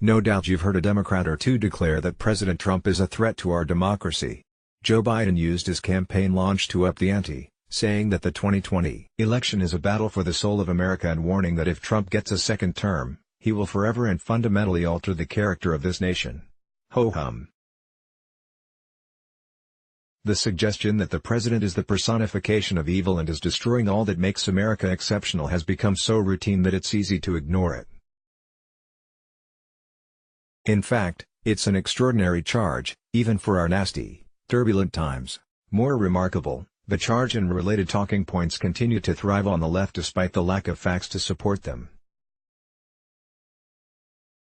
No doubt you've heard a Democrat or two declare that President Trump is a threat to our democracy. Joe Biden used his campaign launch to up the ante, saying that the 2020 election is a battle for the soul of America and warning that if Trump gets a second term, he will forever and fundamentally alter the character of this nation. Ho-hum. The suggestion that the president is the personification of evil and is destroying all that makes America exceptional has become so routine that it's easy to ignore it. In fact, it's an extraordinary charge, even for our nasty, turbulent times. More remarkable, the charge and related talking points continue to thrive on the left despite the lack of facts to support them.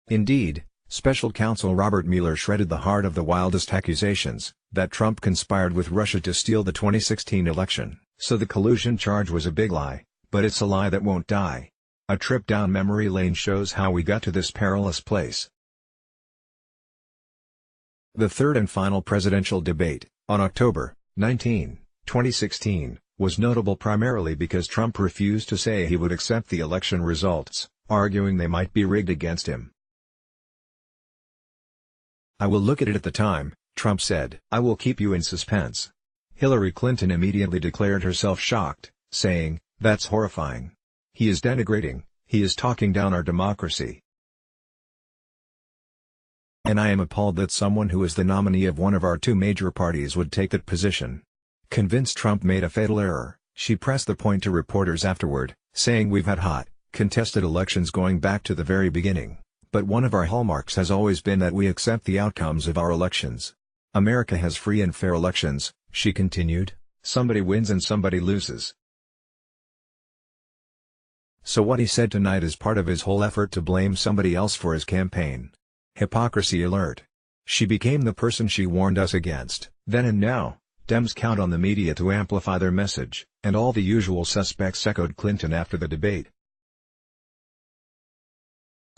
Indeed, Special Counsel Robert Mueller shredded the heart of the wildest accusations, that Trump conspired with Russia to steal the 2016 election. So the collusion charge was a big lie, but it's a lie that won't die. A trip down memory lane shows how we got to this perilous place. The third and final presidential debate, on October 19, 2016, was notable primarily because Trump refused to say he would accept the election results, arguing they might be rigged against him. "I will look at it at the time," Trump said. "I will keep you in suspense." Hillary Clinton immediately declared herself shocked, saying, "That's horrifying. He is denigrating, he is talking down our democracy. And I am appalled that someone who is the nominee of one of our two major parties would take that position." Convinced Trump made a fatal error, she pressed the point to reporters afterward, saying, "We've had hot, contested elections going back to the very beginning, but one of our hallmarks has always been that we accept the outcomes of our elections. America has free and fair elections," she continued. "Somebody wins and somebody loses." So what he said tonight is part of his whole effort to blame somebody else for his campaign. Hypocrisy alert. She became the person she warned us against. Then and now, Dems count on the media to amplify their message, and all the usual suspects echoed Clinton after the debate.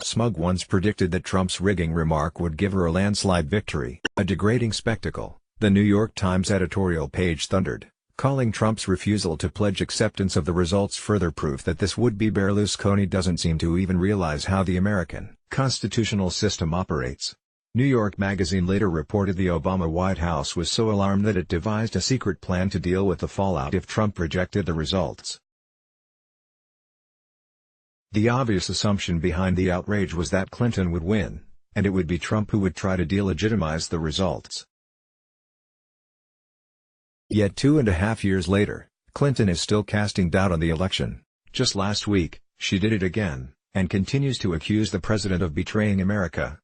Smug once predicted that Trump's rigging remark would give her a landslide victory. A degrading spectacle, the New York Times editorial page thundered, calling Trump's refusal to pledge acceptance of the results further proof that this would-be Berlusconi doesn't seem to even realize how the American constitutional system operates. New York Magazine later reported the Obama White House was so alarmed that it devised a secret plan to deal with the fallout if Trump rejected the results. The obvious assumption behind the outrage was that Clinton would win, and it would be Trump who would try to delegitimize the results. Yet 2.5 years later, Clinton is still casting doubt on the election. Just last week, she did it again, and continues to accuse the president of betraying America.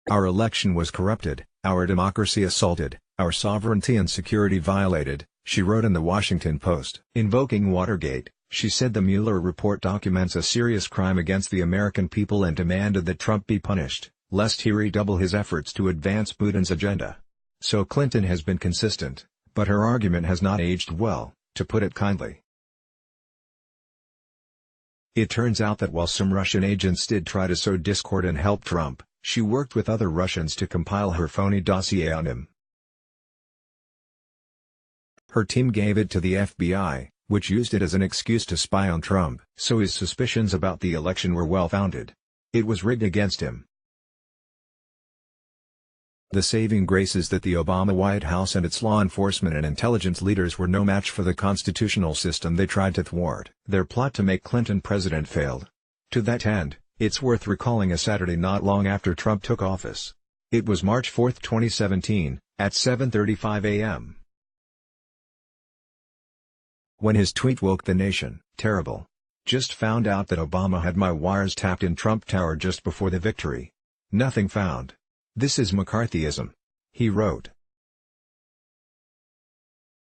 "Our election was corrupted, our democracy assaulted, our sovereignty and security violated," she wrote in the Washington Post. Invoking Watergate, she said the Mueller report documents a serious crime against the American people and demanded that Trump be punished, lest he redouble his efforts to advance Putin's agenda. So Clinton has been consistent, but her argument has not aged well, to put it kindly. It turns out that while some Russian agents did try to sow discord and help Trump, she worked with other Russians to compile her phony dossier on him. Her team gave it to the FBI, which used it as an excuse to spy on Trump. So his suspicions about the election were well-founded. It was rigged against him. The saving grace is that the Obama White House and its law enforcement and intelligence leaders were no match for the constitutional system they tried to thwart. Their plot to make Clinton president failed. To that end, it's worth recalling a Saturday not long after Trump took office. It was March 4, 2017, at 7:35 a.m. when his tweet woke the nation. "Terrible. Just found out that Obama had my wires tapped in Trump Tower just before the victory. Nothing found. This is McCarthyism," he wrote.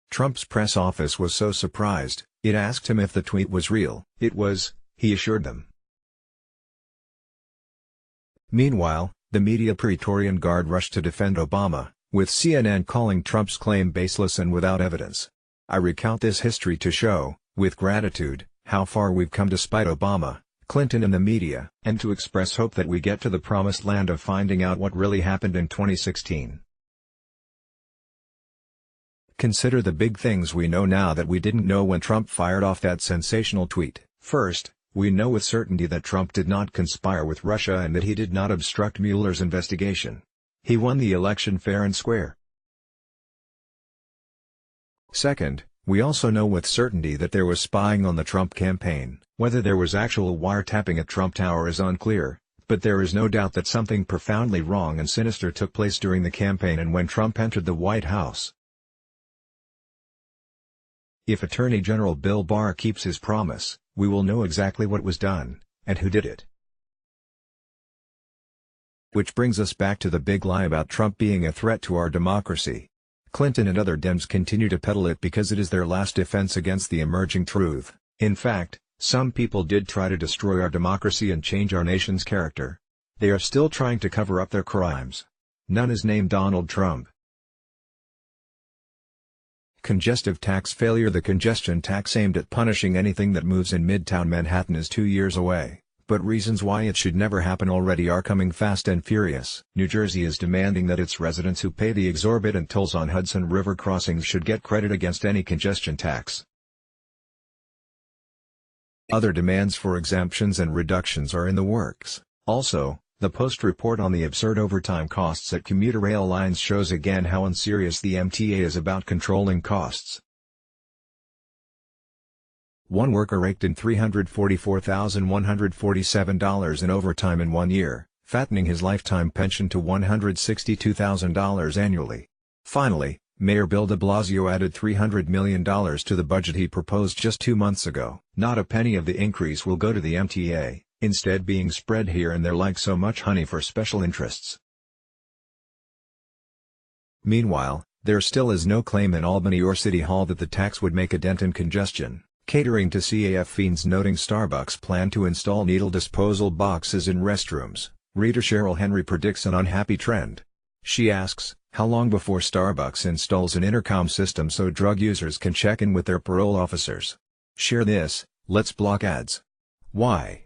Trump's press office was so surprised, it asked him if the tweet was real. It was, he assured them. Meanwhile, the media Praetorian Guard rushed to defend Obama, with CNN calling Trump's claim baseless and without evidence. "I recount this history to show, with gratitude, how far we've come despite Obama, Clinton and the media, and to express hope that we get to the promised land of finding out what really happened in 2016. Consider the big things we know now that we didn't know when Trump fired off that sensational tweet. First, We know with certainty that Trump did not conspire with Russia and that he did not obstruct Mueller's investigation. He won the election fair and square. Second, we also know with certainty that there was spying on the Trump campaign. Whether there was actual wiretapping at Trump Tower is unclear, but there is no doubt that something profoundly wrong and sinister took place during the campaign and when Trump entered the White House. If Attorney General Bill Barr keeps his promise, we will know exactly what was done, and who did it. Which brings us back to the big lie about Trump being a threat to our democracy. Clinton and other Dems continue to peddle it because it is their last defense against the emerging truth. In fact, some people did try to destroy our democracy and change our nation's character. They are still trying to cover up their crimes. None is named Donald Trump. Congestive tax failure. The congestion tax aimed at punishing anything that moves in Midtown Manhattan is 2 years away, but reasons why it should never happen already are coming fast and furious. New Jersey is demanding that its residents who pay the exorbitant tolls on Hudson River crossings should get credit against any congestion tax. Other demands for exemptions and reductions are in the works. Also, the Post report on the absurd overtime costs at commuter rail lines shows again how unserious the MTA is about controlling costs. One worker raked in $344,147 in overtime in 1 year, fattening his lifetime pension to $162,000 annually. Finally, Mayor Bill de Blasio added $300 million to the budget he proposed just 2 months ago. Not a penny of the increase will go to the MTA, instead being spread here and there like so much honey for special interests. Meanwhile, there still is no claim in Albany or City Hall that the tax would make a dent in congestion. Catering to CAF fiends noting Starbucks plan to install needle disposal boxes in restrooms, reader Cheryl Henry predicts an unhappy trend. She asks, how long before Starbucks installs an intercom system so drug users can check in with their parole officers? Share this, let's block ads. Why?